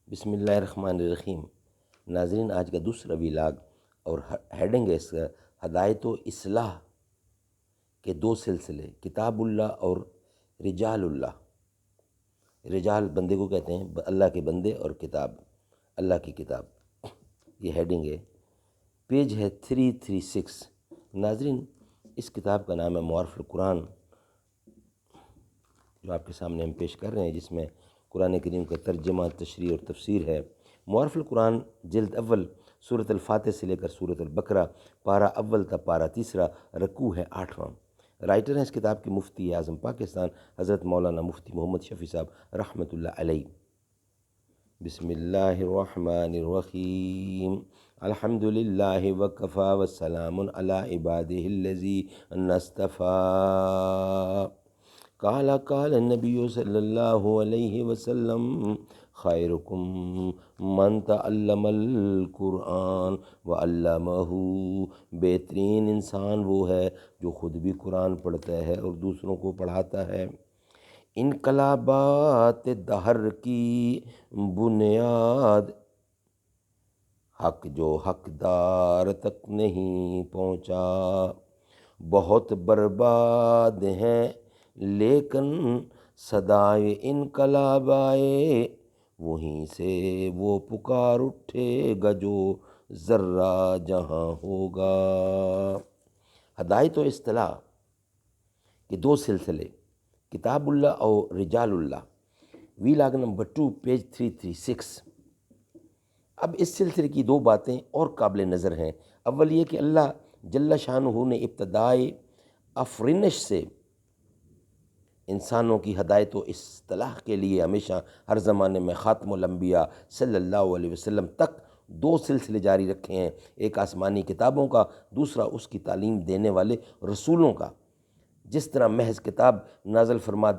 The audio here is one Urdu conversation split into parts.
بسم اللہ الرحمن الرحیم۔ ناظرین، آج کا دوسرا ویلاگ اور ہیڈنگ ہے اس کا ہدایت و اصلاح کے دو سلسلے، کتاب اللہ اور رجال اللہ۔ رجال بندے کو کہتے ہیں، اللہ کے بندے، اور کتاب اللہ کی کتاب۔ یہ ہیڈنگ ہے، پیج ہے 336۔ ناظرین، اس کتاب کا نام ہے معارف القرآن، جو آپ کے سامنے ہم پیش کر رہے ہیں، جس میں قرآن کریم کا ترجمہ، تشریح اور تفسیر ہے۔ معارف القرآن جلد اول، سورۃ الفاتح سے لے کر سورۃ البقرہ، پارہ اول تا پارہ تیسرا، رکوع ہے 8واں۔ رائٹر ہیں اس کتاب کے مفتی اعظم پاکستان حضرت مولانا مفتی محمد شفیع صاحب رحمۃ اللہ علیہ۔ بسم اللہ الرحمن الرحیم۔ الحمد للہ وکفی وسلام علی عبادہ الذین اصطفی۔ قال النبی صلی اللہ علیہ وسلم خیرکم من تعلم القرآن وعلمہ۔ بہترین انسان وہ ہے جو خود بھی قرآن پڑھتا ہے اور دوسروں کو پڑھاتا ہے۔ انقلابات دہر کی بنیاد، حق جو حقدار تک نہیں پہنچا، بہت برباد ہیں لیکن صدائے انقلاب آئے، وہیں سے وہ پکار اٹھے گا جو ذرہ جہاں ہوگا۔ ہدایت و اصطلاح کے دو سلسلے، کتاب اللہ اور رجال اللہ، ویلاگ نمبر 2، پیج 336۔ اب اس سلسلے کی دو باتیں اور قابل نظر ہیں۔ اول یہ کہ اللہ جل شانہ نے ابتدائے افرینش سے انسانوں کی ہدایت و اصطلاح کے لیے ہمیشہ ہر زمانے میں خاتم الانبیاء صلی اللہ علیہ وسلم تک دو سلسلے جاری رکھے ہیں، ایک آسمانی کتابوں کا، دوسرا اس کی تعلیم دینے والے رسولوں کا۔ جس طرح محض کتاب نازل فرما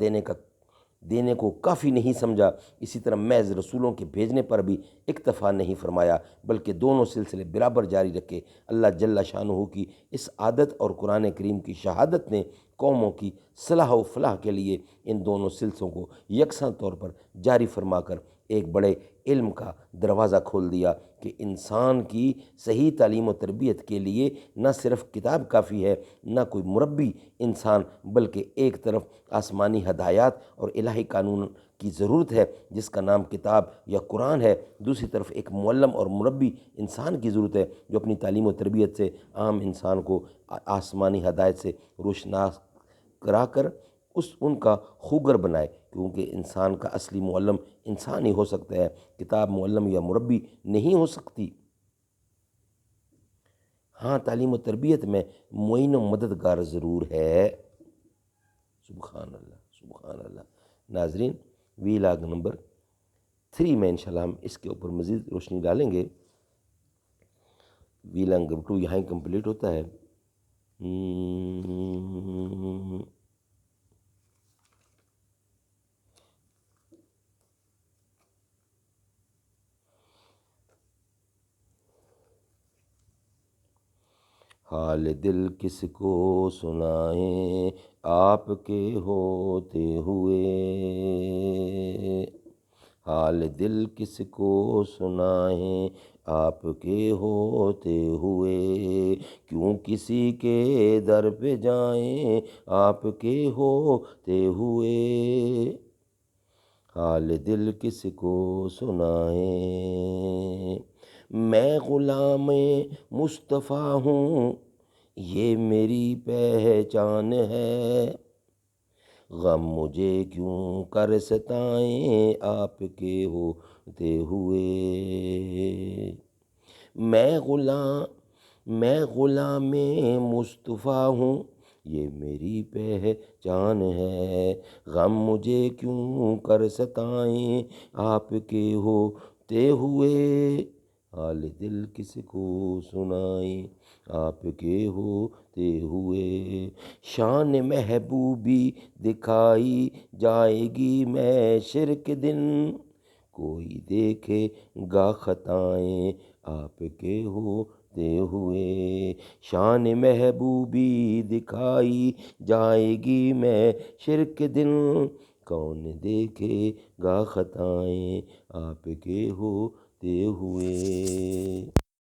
دینے کو کافی نہیں سمجھا، اسی طرح محض رسولوں کے بھیجنے پر بھی اکتفا نہیں فرمایا، بلکہ دونوں سلسلے برابر جاری رکھے۔ اللہ جل شانہ کی اس عادت اور قرآن کریم کی شہادت نے قوموں کی صلاح و فلاح کے لیے ان دونوں سلسلوں کو یکساں طور پر جاری فرما کر ایک بڑے علم کا دروازہ کھول دیا کہ انسان کی صحیح تعلیم و تربیت کے لیے نہ صرف کتاب کافی ہے، نہ کوئی مربی انسان، بلکہ ایک طرف آسمانی ہدایات اور الہی قانون کی ضرورت ہے جس کا نام کتاب یا قرآن ہے، دوسری طرف ایک معلم اور مربی انسان کی ضرورت ہے جو اپنی تعلیم و تربیت سے عام انسان کو آسمانی ہدایت سے روشناس کرا کر ان کا خوگر بنائے، کیونکہ انسان کا اصلی معلم انسان ہی ہو سکتا ہے، کتاب معلم یا مربی نہیں ہو سکتی۔ ہاں، تعلیم و تربیت میں معین و مددگار ضرور ہے۔ سبحان اللہ، سبحان اللہ۔ ناظرین، ویلاگ نمبر 3 میں انشاءاللہ ہم اس کے اوپر مزید روشنی ڈالیں گے۔ ویلاگ نمبر 2 یہاں ہی کمپلیٹ ہوتا ہے۔ حال دل کس کو سنائیں آپ کے ہوتے ہوئے، حال دل کس کو سنائیں آپ کے ہوتے ہوئے، کیوں کسی کے در پہ جائیں آپ کے ہوتے ہوئے، حال دل کس کو سنائیں۔ میں غلام مصطفیٰ ہوں یہ میری پہچان ہے، غم مجھے کیوں کر ستائیں آپ کے ہوتے ہوئے، میں غلام مصطفیٰ ہوں یہ میری پہچان ہے، غم مجھے کیوں کر ستائیں آپ کے ہوتے ہوئے، حال دل کس کو سنائیں آپ کے ہوتے ہوئے، شان محبوبی دکھائی جائے گی محشر کے دن، کوئی دیکھے گا خطائیں آپ کے ہوتے ہوئے، شان محبوبی دکھائی جائے گی محشر کے دن، کون دیکھے گا خطائیں آپ کے ہوتے ہوئے۔